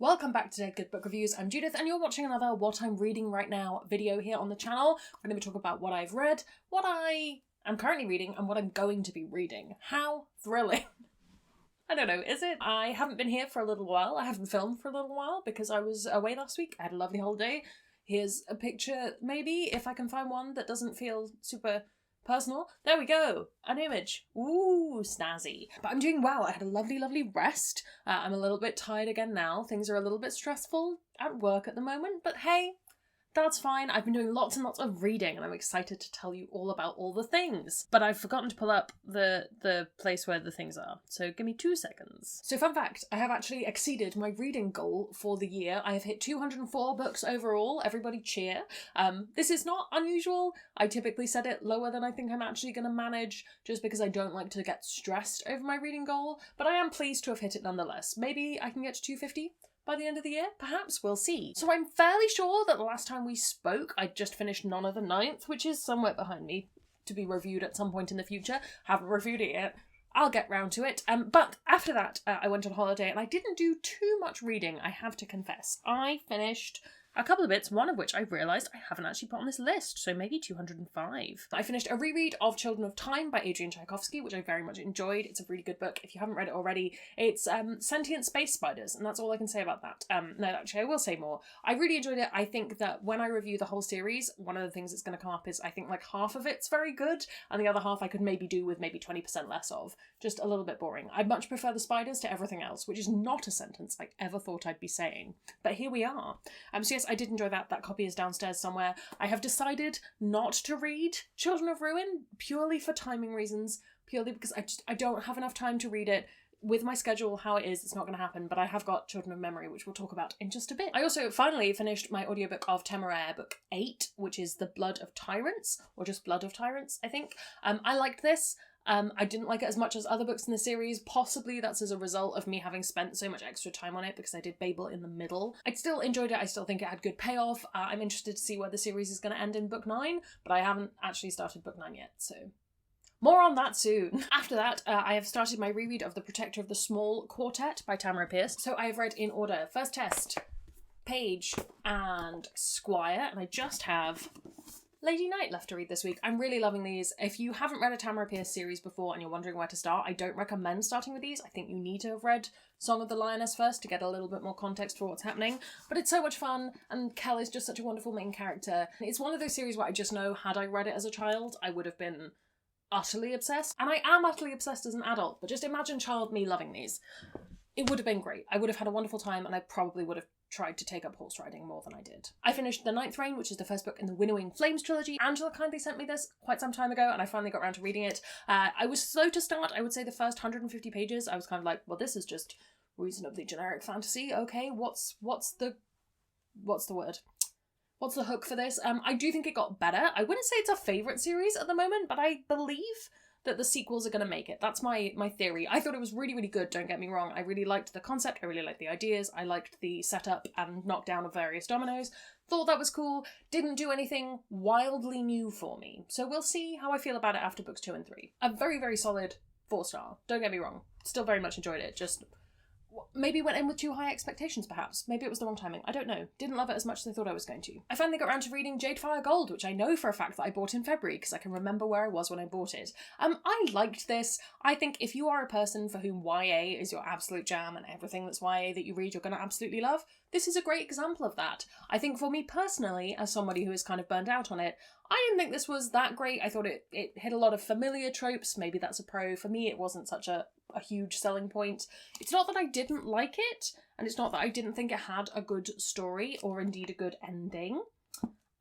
Welcome back to Dead Good Book Reviews. I'm Judith and you're watching another What I'm Reading Right Now video here on the channel. I'm going to be talking about what I've read, what I am currently reading, and what I'm going to be reading. How thrilling. I don't know, is it? I haven't been here for a little while. I haven't filmed for a little while because I was away last week. I had a lovely holiday. Here's a picture, maybe, if I can find one that doesn't feel super personal. There we go. An image. Ooh, snazzy. But I'm doing well. I had a lovely, lovely rest. I'm a little bit tired again now. Things are a little bit stressful at work at the moment, but hey, that's fine. I've been doing lots and lots of reading and I'm excited to tell you all about all the things. But I've forgotten to pull up the place where the things are. So give me 2 seconds. So fun fact, I have actually exceeded my reading goal for the year. I have hit 204 books overall. Everybody cheer. This is not unusual. I typically set it lower than I think I'm actually going to manage just because I don't like to get stressed over my reading goal. But I am pleased to have hit it nonetheless. Maybe I can get to 250? By the end of the year? Perhaps, we'll see. So I'm fairly sure that the last time we spoke, I'd just finished None of the Ninth, which is somewhere behind me to be reviewed at some point in the future. Haven't reviewed it yet. I'll get round to it. But after that, I went on holiday and I didn't do too much reading, I have to confess. I finished a couple of bits, one of which I realised I haven't actually put on this list, so maybe 205. I finished a reread of Children of Time by Adrian Tchaikovsky, which I very much enjoyed. It's a really good book. If you haven't read it already, it's sentient space spiders, and that's all I can say about that. No, actually, I will say more. I really enjoyed it. I think that when I review the whole series, one of the things that's going to come up is I think like half of it's very good, and the other half I could maybe do with maybe 20% less of. Just a little bit boring. I much prefer the spiders to everything else, which is not a sentence I ever thought I'd be saying. But here we are. So yes, I did enjoy that. That copy is downstairs somewhere. I have decided not to read Children of Ruin purely for timing reasons, purely because I don't have enough time to read it. With my schedule how it is, it's not going to happen, but I have got Children of Memory, which we'll talk about in just a bit. I also finally finished my audiobook of Temeraire Book 8, which is The Blood of Tyrants, or just Blood of Tyrants, I think. I liked this. I didn't like it as much as other books in the series. Possibly that's as a result of me having spent so much extra time on it because I did Babel in the middle. I still enjoyed it. I still think it had good payoff. I'm interested to see where the series is going to end in book 9, but I haven't actually started book 9 yet, so more on that soon. After that, I have started my reread of The Protector of the Small Quartet by Tamara Pierce. So I have read in order First Test, Page, and Squire, and I just have Lady Night left to read this week. I'm really loving these. If you haven't read a Tamara Pierce series before and you're wondering where to start, I don't recommend starting with these. I think you need to have read Song of the Lioness first to get a little bit more context for what's happening. But it's so much fun, and Kel is just such a wonderful main character. It's one of those series where I just know had I read it as a child, I would have been utterly obsessed. And I am utterly obsessed as an adult, but just imagine child me loving these. It would have been great. I would have had a wonderful time, and I probably would have tried to take up horse riding more than I did. I finished The Ninth Reign, which is the first book in the Winnowing Flames trilogy. Angela kindly sent me this quite some time ago, and I finally got around to reading it. I was slow to start. I would say the first 150 pages, I was kind of like, well, this is just reasonably generic fantasy. Okay, what's the word? What's the hook for this? I do think it got better. I wouldn't say it's a favourite series at the moment, but I believe that the sequels are going to make it. That's my theory. I thought it was really, really good, don't get me wrong. I really liked the concept, I really liked the ideas, I liked the setup and knockdown of various dominoes. Thought that was cool. Didn't do anything wildly new for me. So we'll see how I feel about it after books 2 and 3. A very, very solid 4-star. Don't get me wrong. Still very much enjoyed it. Just maybe went in with too high expectations, perhaps. Maybe it was the wrong timing. I don't know. Didn't love it as much as I thought I was going to. I finally got around to reading Jadefire Gold, which I know for a fact that I bought in February because I can remember where I was when I bought it. I liked this. I think if you are a person for whom YA is your absolute jam and everything that's YA that you read you're going to absolutely love, this is a great example of that. I think for me personally, as somebody who is kind of burned out on it, I didn't think this was that great. I thought it hit a lot of familiar tropes. Maybe that's a pro. For me, it wasn't such a huge selling point. It's not that I didn't like it, and it's not that I didn't think it had a good story or indeed a good ending.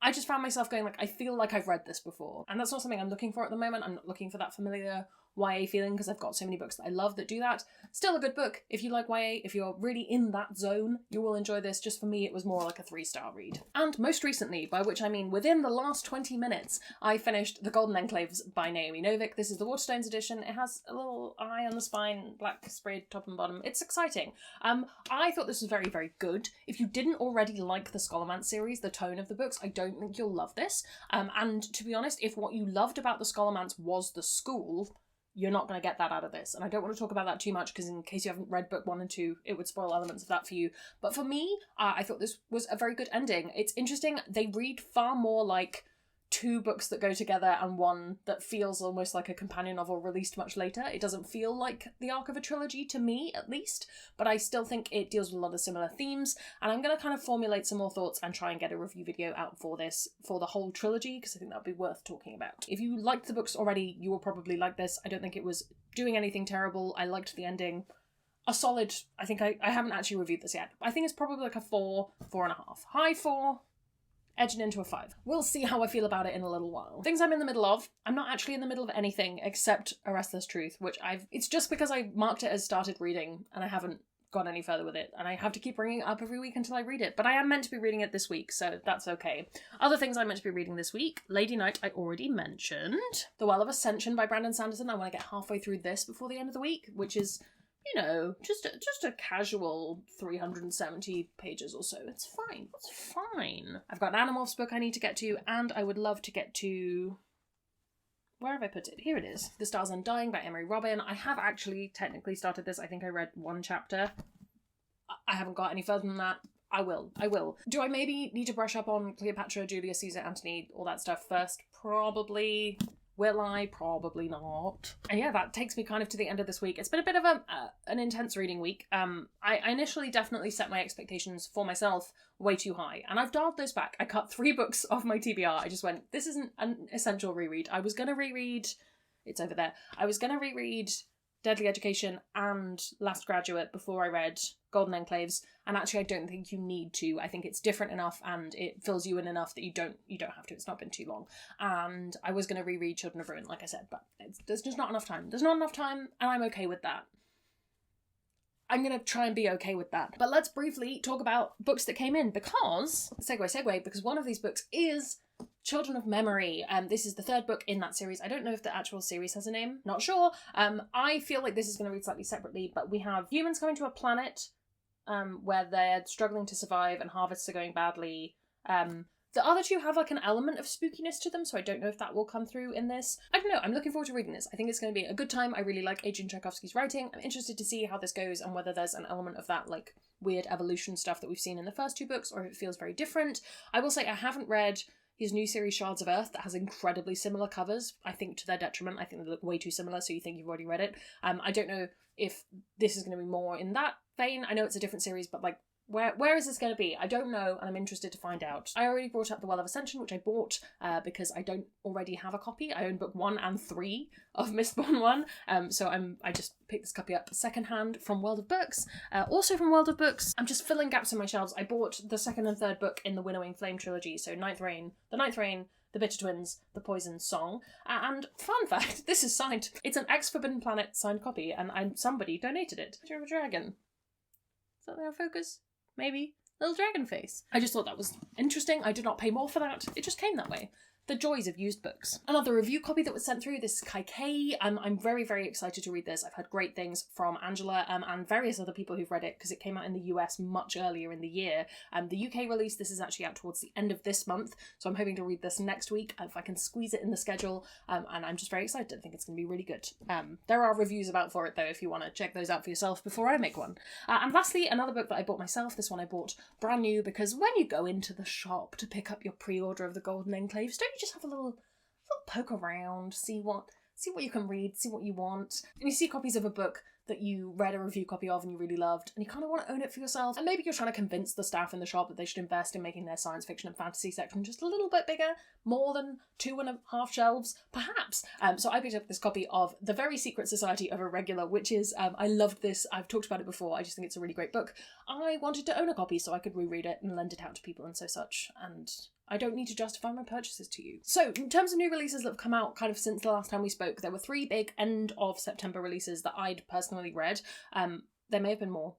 I just found myself going like, I feel like I've read this before. And that's not something I'm looking for at the moment. I'm not looking for that familiar YA feeling because I've got so many books that I love that do that. Still a good book. If you like YA, if you're really in that zone, you will enjoy this. Just for me, it was more like a 3-star read. And most recently, by which I mean within the last 20 minutes, I finished The Golden Enclaves by Naomi Novik. This is the Waterstones edition. It has a little eye on the spine, black sprayed top and bottom. It's exciting. I thought this was very, very good. If you didn't already like the Scholomance series, the tone of the books, I don't think you'll love this. And to be honest, if what you loved about the Scholomance was the school, You're not going to get that out of this. And I don't want to talk about that too much because in case you haven't read book 1 and 2, it would spoil elements of that for you. But for me, I thought this was a very good ending. It's interesting. They read far more like 2 books that go together and one that feels almost like a companion novel released much later. It doesn't feel like the arc of a trilogy, to me at least, but I still think it deals with a lot of similar themes, and I'm going to kind of formulate some more thoughts and try and get a review video out for this, for the whole trilogy, because I think that would be worth talking about. If you liked the books already, you will probably like this. I don't think it was doing anything terrible. I liked the ending. A solid, I think I haven't actually reviewed this yet. I think it's probably like a 4, 4.5. High 4, edging into a 5. We'll see how I feel about it in a little while. Things I'm in the middle of. I'm not actually in the middle of anything except A Restless Truth, which it's just because I marked it as started reading and I haven't gone any further with it, and I have to keep bringing it up every week until I read it, but I am meant to be reading it this week, so that's okay. Other things I'm meant to be reading this week. Lady Night I already mentioned. The Well of Ascension by Brandon Sanderson. I want to get halfway through this before the end of the week, which is, you know, just a casual 370 pages or so. It's fine. It's fine. I've got an Animorphs book I need to get to, and I would love to get to... Where have I put it? Here it is. The Stars Undying by Emery Robin. I have actually technically started this. I think I read 1 chapter. I haven't got any further than that. I will. Do I maybe need to brush up on Cleopatra, Julius Caesar, Antony, all that stuff first? Probably. Will I? Probably not. And yeah, that takes me kind of to the end of this week. It's been a bit of an intense reading week. I initially definitely set my expectations for myself way too high, and I've dialed those back. I cut 3 books off my TBR. I just went, this isn't an essential reread. I was going to reread... It's over there. I was going to reread Deadly Education and Last Graduate before I read Golden Enclaves, and actually I don't think you need to. I think it's different enough and it fills you in enough that you don't have to. It's not been too long. And I was going to reread Children of Ruin, like I said, but there's just not enough time. There's not enough time, and I'm okay with that. I'm going to try and be okay with that. But let's briefly talk about books that came in, because... Segue, because one of these books is Children of Memory. This is the 3rd book in that series. I don't know if the actual series has a name. Not sure. I feel like this is going to read slightly separately, but we have humans coming to a planet where they're struggling to survive and harvests are going badly. The other 2 have like an element of spookiness to them, so I don't know if that will come through in this. I don't know, I'm looking forward to reading this. I think it's going to be a good time. I really like Adrian Tchaikovsky's writing. I'm interested to see how this goes and whether there's an element of that like weird evolution stuff that we've seen in the first 2 books, or if it feels very different. I will say I haven't read his new series Shards of Earth that has incredibly similar covers, I think to their detriment. I think they look way too similar, so you think you've already read it. I don't know if this is going to be more in that vein. I know it's a different series, but like, where is this going to be? I don't know, and I'm interested to find out. I already brought up The Well of Ascension, which I bought because I don't already have a copy. I own book 1 and 3 of Mistborn 1, so I just picked this copy up secondhand from World of Books. Also from World of Books, I'm just filling gaps in my shelves. I bought the 2nd and 3rd book in the Winnowing Flame trilogy, so The Ninth Rain, The Bitter Twins, The Poison Song, and fun fact, this is signed. It's an ex-Forbidden Planet signed copy, and somebody donated it. Picture of a dragon. Is that their focus? Maybe. Little dragon face. I just thought that was interesting. I did not pay more for that. It just came that way. The joys of used books. Another review copy that was sent through, this is Kai K. I'm very, very excited to read this. I've heard great things from Angela and various other people who've read it, because it came out in the US much earlier in the year. The UK release, this is actually out towards the end of this month, so I'm hoping to read this next week if I can squeeze it in the schedule, and I'm just very excited. I think it's going to be really good. There are reviews about for it though, if you want to check those out for yourself before I make one. And lastly, another book that I bought myself. This one I bought brand new, because when you go into the shop to pick up your pre-order of the Golden Enclaves, don't you just have a little poke around, see what you can read, see what you want, and you see copies of a book that you read a review copy of and you really loved, and you kind of want to own it for yourself, and maybe you're trying to convince the staff in the shop that they should invest in making their science fiction and fantasy section just a little bit bigger, more than 2.5 shelves, perhaps. So I picked up this copy of The Very Secret Society of Irregular Witches. I loved this. I've talked about it before. I just think it's a really great book. I wanted to own a copy so I could reread it and lend it out to people and such, and I don't need to justify my purchases to you. So, in terms of new releases that have come out kind of since the last time we spoke, there were 3 big end of September releases that I'd personally read. There may have been more.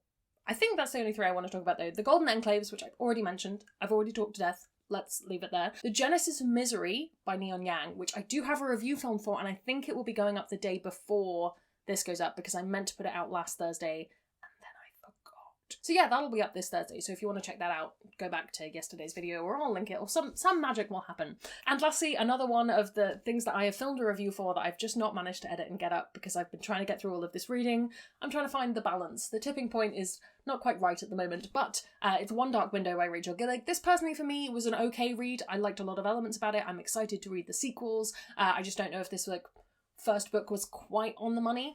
I think that's the only 3 I want to talk about though. The Golden Enclaves, which I've already mentioned. I've already talked to death. Let's leave it there. The Genesis of Misery by Neon Yang, which I do have a review film for, and I think it will be going up the day before this goes up, because I meant to put it out last Thursday, and then I forgot. So yeah, that'll be up this Thursday, so if you want to check that out, go back to yesterday's video, or I'll link it, or some magic will happen. And lastly, another one of the things that I have filmed a review for that I've just not managed to edit and get up because I've been trying to get through all of this reading. I'm trying to find the balance. The tipping point is not quite right at the moment, but it's One Dark Window by Rachel Gillig. This personally for me was an okay read. I liked a lot of elements about it. I'm excited to read the sequels. I just don't know if this first book was quite on the money,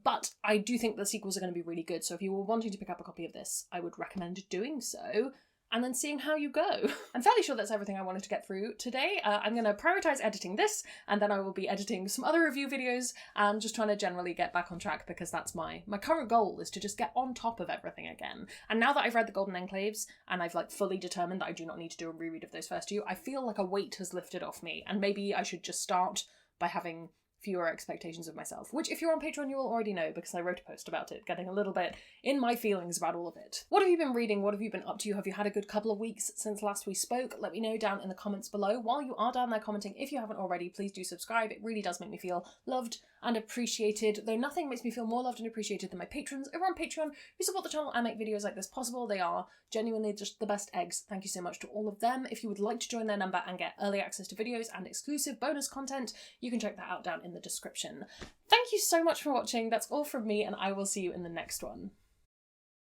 but I do think the sequels are going to be really good, so if you were wanting to pick up a copy of this, I would recommend doing so, and then seeing how you go. I'm fairly sure that's everything I wanted to get through today. I'm going to prioritise editing this, and then I will be editing some other review videos, and just trying to generally get back on track, because that's my current goal, is to just get on top of everything again. And now that I've read The Golden Enclaves, and I've fully determined that I do not need to do a reread of those first two, I feel like a weight has lifted off me, and maybe I should just start by having fewer expectations of myself, which if you're on Patreon you will already know because I wrote a post about it, getting a little bit in my feelings about all of it. What have you been reading? What have you been up to? Have you had a good couple of weeks since last we spoke? Let me know down in the comments below. While you are down there commenting, if you haven't already, please do subscribe. It really does make me feel loved and appreciated, though nothing makes me feel more loved and appreciated than my patrons over on Patreon who support the channel and make videos like this possible. They are genuinely just the best eggs. Thank you so much to all of them. If you would like to join their number and get early access to videos and exclusive bonus content, you can check that out down in the description. Thank you so much for watching. That's all from me, and I will see you in the next one.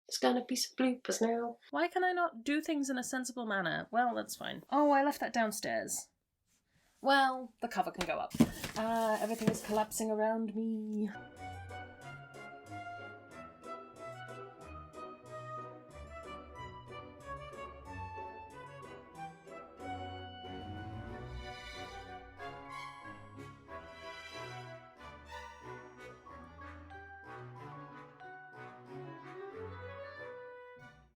There's gonna be some bloopers now. Why can I not do things in a sensible manner? Well, that's fine. Oh, I left that downstairs. Well, the cover can go up. Everything is collapsing around me.